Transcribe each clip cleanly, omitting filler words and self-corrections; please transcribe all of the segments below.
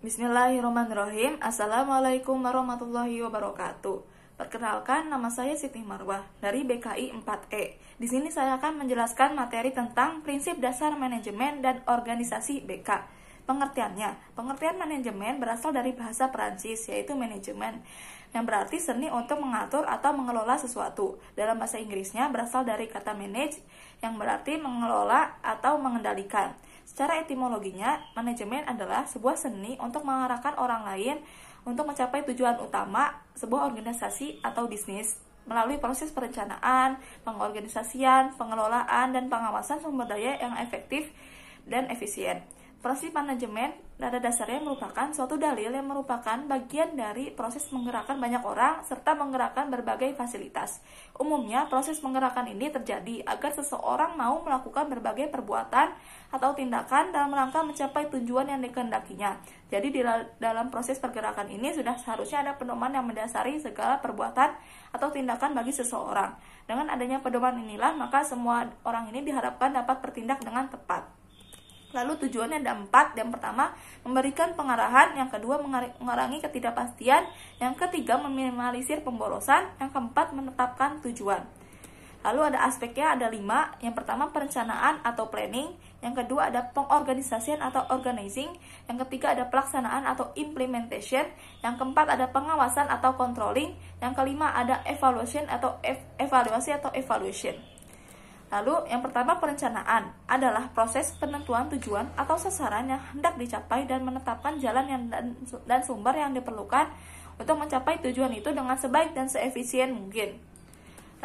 Bismillahirrahmanirrahim. Assalamualaikum warahmatullahi wabarakatuh. Perkenalkan, nama saya Siti Marwah dari BKI 4E. Di sini saya akan menjelaskan materi tentang prinsip dasar manajemen dan organisasi BK. Pengertian manajemen berasal dari bahasa Perancis, yaitu manajemen, yang berarti seni untuk mengatur atau mengelola sesuatu. Dalam bahasa Inggrisnya berasal dari kata manage, yang berarti mengelola atau mengendalikan. Secara etimologinya, manajemen adalah sebuah seni untuk mengarahkan orang lain untuk mencapai tujuan utama sebuah organisasi atau bisnis melalui proses perencanaan, pengorganisasian, pengelolaan, dan pengawasan sumber daya yang efektif dan efisien. Prinsip manajemen pada dasarnya merupakan suatu dalil yang merupakan bagian dari proses menggerakkan banyak orang serta menggerakkan berbagai fasilitas. Umumnya, proses menggerakkan ini terjadi agar seseorang mau melakukan berbagai perbuatan atau tindakan dalam rangka mencapai tujuan yang dikehendakinya. Jadi dalam proses pergerakan ini sudah seharusnya ada pedoman yang mendasari segala perbuatan atau tindakan bagi seseorang. Dengan adanya pedoman inilah, maka semua orang ini diharapkan dapat bertindak dengan tepat. Lalu tujuannya ada 4. Yang pertama, memberikan pengarahan. Yang kedua, mengurangi ketidakpastian. Yang ketiga, meminimalisir pemborosan. Yang keempat, menetapkan tujuan. Lalu ada aspeknya ada 5. Yang pertama, perencanaan atau planning. Yang kedua, ada pengorganisasian atau organizing. Yang ketiga, ada pelaksanaan atau implementation. Yang keempat, ada pengawasan atau controlling. Yang kelima, ada evaluation atau evaluasi atau evaluation. Lalu, yang pertama, perencanaan adalah proses penentuan tujuan atau sasaran yang hendak dicapai dan menetapkan jalan dan sumber yang diperlukan untuk mencapai tujuan itu dengan sebaik dan seefisien mungkin.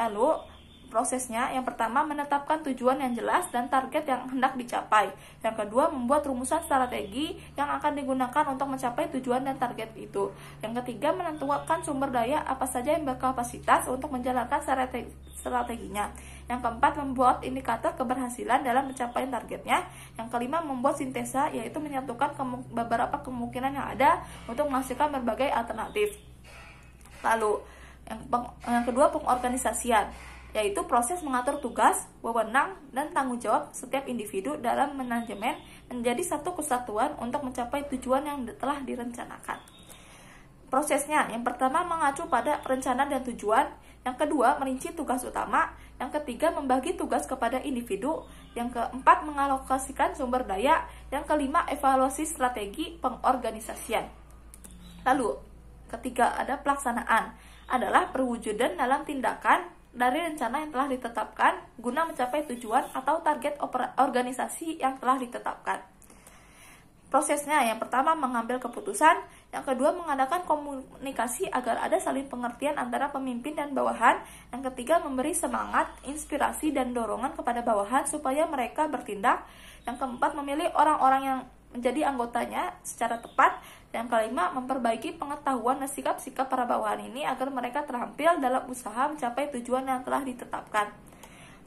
Lalu, prosesnya yang pertama, menetapkan tujuan yang jelas dan target yang hendak dicapai. Yang kedua, membuat rumusan strategi yang akan digunakan untuk mencapai tujuan dan target itu. Yang ketiga, menentukan sumber daya apa saja yang berkapasitas untuk menjalankan strateginya. Yang keempat, membuat indikator keberhasilan dalam mencapai targetnya. Yang kelima, membuat sintesa, yaitu menyatukan beberapa kemungkinan yang ada untuk menghasilkan berbagai alternatif. Lalu, yang kedua, pengorganisasian, yaitu proses mengatur tugas, wewenang, dan tanggung jawab setiap individu dalam manajemen menjadi satu kesatuan untuk mencapai tujuan yang telah direncanakan. Prosesnya, yang pertama, mengacu pada perencanaan dan tujuan. Yang kedua, merinci tugas utama. Yang ketiga, membagi tugas kepada individu. Yang keempat, mengalokasikan sumber daya. Yang kelima, evaluasi strategi pengorganisasian. Lalu, ketiga, ada pelaksanaan, adalah perwujudan dalam tindakan dari rencana yang telah ditetapkan guna mencapai tujuan atau target organisasi yang telah ditetapkan. Prosesnya, yang pertama, mengambil keputusan. Yang kedua, mengadakan komunikasi agar ada saling pengertian antara pemimpin dan bawahan. Yang ketiga, memberi semangat, inspirasi, dan dorongan kepada bawahan supaya mereka bertindak. Yang keempat, memilih orang-orang yang menjadi anggotanya secara tepat. Yang kelima, memperbaiki pengetahuan dan sikap-sikap para bawahan ini agar mereka terampil dalam usaha mencapai tujuan yang telah ditetapkan.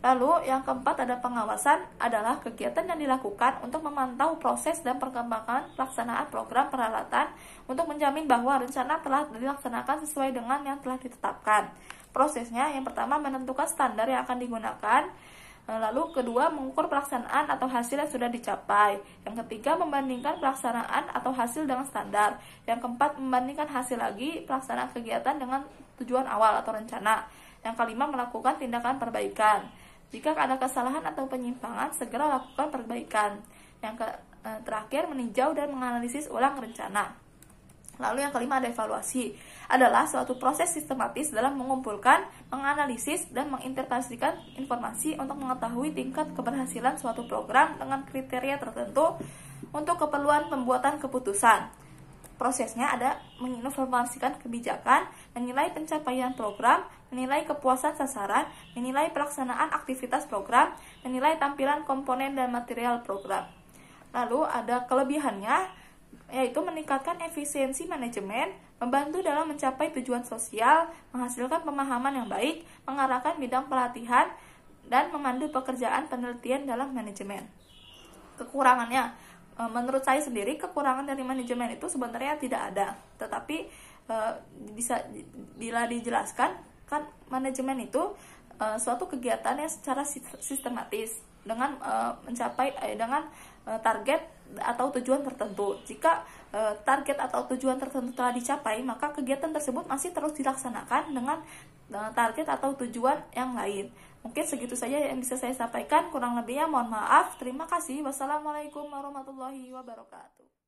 Lalu, yang keempat, ada pengawasan, adalah kegiatan yang dilakukan untuk memantau proses dan perkembangan pelaksanaan program peralatan untuk menjamin bahwa rencana telah dilaksanakan sesuai dengan yang telah ditetapkan. Prosesnya, yang pertama, menentukan standar yang akan digunakan. Lalu, kedua, mengukur pelaksanaan atau hasil yang sudah dicapai. Yang ketiga, membandingkan pelaksanaan atau hasil dengan standar. Yang keempat, membandingkan hasil lagi pelaksanaan kegiatan dengan tujuan awal atau rencana. Yang kelima, melakukan tindakan perbaikan. Jika ada kesalahan atau penyimpangan, segera lakukan perbaikan. Yang terakhir, meninjau dan menganalisis ulang rencana. Lalu yang kelima, ada evaluasi, adalah suatu proses sistematis dalam mengumpulkan, menganalisis, dan menginterpretasikan informasi untuk mengetahui tingkat keberhasilan suatu program dengan kriteria tertentu untuk keperluan pembuatan keputusan. Prosesnya ada menginformasikan kebijakan, menilai pencapaian program, menilai kepuasan sasaran, menilai pelaksanaan aktivitas program, menilai tampilan komponen dan material program. Lalu ada kelebihannya, yaitu meningkatkan efisiensi manajemen, membantu dalam mencapai tujuan sosial, menghasilkan pemahaman yang baik, mengarahkan bidang pelatihan, dan memandu pekerjaan penelitian dalam manajemen. Kekurangannya, menurut saya sendiri, kekurangan dari manajemen itu sebenarnya tidak ada, tetapi bisa bila dijelaskan, kan manajemen itu suatu kegiatan yang secara sistematis dengan mencapai dengan target atau tujuan tertentu. Jika target atau tujuan tertentu telah dicapai, maka kegiatan tersebut masih terus dilaksanakan dengan target atau tujuan yang lain. Mungkin segitu saja yang bisa saya sampaikan, kurang lebihnya mohon maaf. Terima kasih. Wassalamualaikum warahmatullahi wabarakatuh.